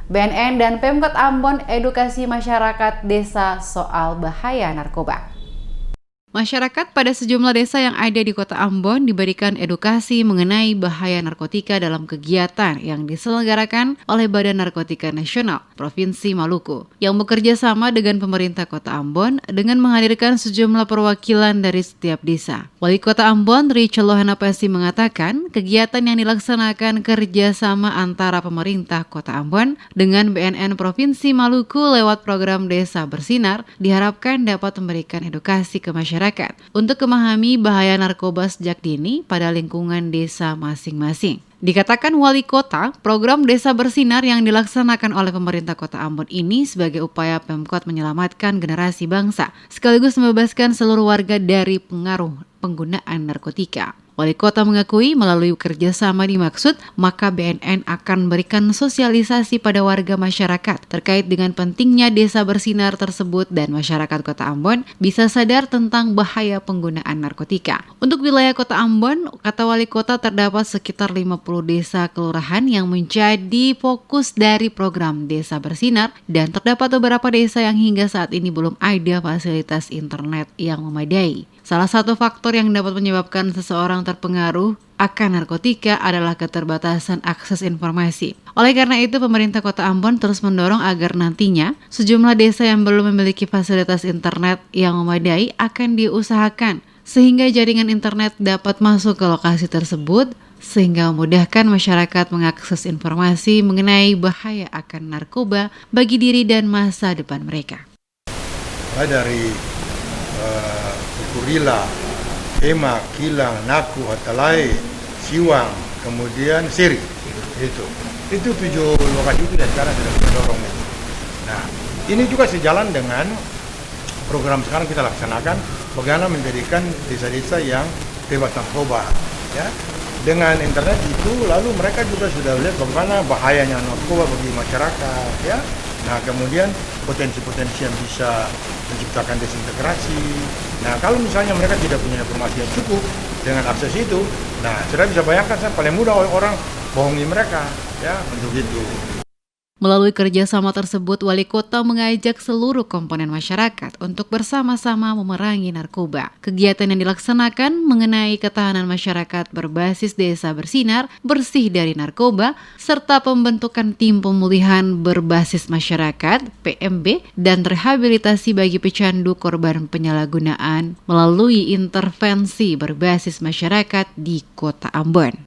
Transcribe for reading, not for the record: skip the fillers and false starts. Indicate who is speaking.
Speaker 1: BNN dan Pemkot Ambon edukasi masyarakat desa soal bahaya narkoba. Masyarakat pada sejumlah desa yang ada di Kota Ambon diberikan edukasi mengenai bahaya narkotika dalam kegiatan yang diselenggarakan oleh Badan Narkotika Nasional Provinsi Maluku yang bekerja sama dengan pemerintah Kota Ambon dengan menghadirkan sejumlah perwakilan dari setiap desa. Wali Kota Ambon, Richa Lohanapesi mengatakan kegiatan yang dilaksanakan kerjasama antara pemerintah Kota Ambon dengan BNN Provinsi Maluku lewat program Desa Bersinar diharapkan dapat memberikan edukasi ke masyarakat untuk memahami bahaya narkoba sejak dini pada lingkungan desa masing-masing. Dikatakan Wali Kota, program Desa Bersinar yang dilaksanakan oleh pemerintah Kota Ambon ini sebagai upaya Pemkot menyelamatkan generasi bangsa, sekaligus membebaskan seluruh warga dari pengaruh penggunaan narkotika. Wali Kota mengakui melalui kerjasama dimaksud, maka BNN akan memberikan sosialisasi pada warga masyarakat terkait dengan pentingnya desa bersinar tersebut dan masyarakat Kota Ambon bisa sadar tentang bahaya penggunaan narkotika. Untuk wilayah Kota Ambon, kata Wali Kota terdapat sekitar 50 desa kelurahan yang menjadi fokus dari program Desa Bersinar dan terdapat beberapa desa yang hingga saat ini belum ada fasilitas internet yang memadai. Salah satu faktor yang dapat menyebabkan seseorang terpengaruh akan narkotika adalah keterbatasan akses informasi. Oleh karena itu, pemerintah Kota Ambon terus mendorong agar nantinya sejumlah desa yang belum memiliki fasilitas internet yang memadai akan diusahakan sehingga jaringan internet dapat masuk ke lokasi tersebut sehingga memudahkan masyarakat mengakses informasi mengenai bahaya akan narkoba bagi diri dan masa depan mereka.
Speaker 2: Dari Kurila, Ema, Kilang, Naku, Hatalai, Siwang, kemudian Siri. Itu 7 lokasi itu yang sekarang sudah kita dorong. Nah, ini juga sejalan dengan program sekarang kita laksanakan bagaimana menjadikan desa-desa yang bebas narkoba. Ya. Dengan internet itu, lalu mereka juga sudah lihat bagaimana bahayanya narkoba bagi masyarakat. Ya. Nah, kemudian potensi-potensi yang bisa menciptakan desintegrasi. Nah, kalau misalnya mereka tidak punya informasi yang cukup dengan akses itu, nah, sudah bisa bayangkan paling mudah orang bohongi mereka, ya, untuk itu.
Speaker 1: Melalui kerjasama tersebut, Wali Kota mengajak seluruh komponen masyarakat untuk bersama-sama memerangi narkoba. Kegiatan yang dilaksanakan mengenai ketahanan masyarakat berbasis Desa Bersinar, bersih dari narkoba, serta pembentukan tim pemulihan berbasis masyarakat, PMB, dan rehabilitasi bagi pecandu korban penyalahgunaan melalui intervensi berbasis masyarakat di Kota Ambon.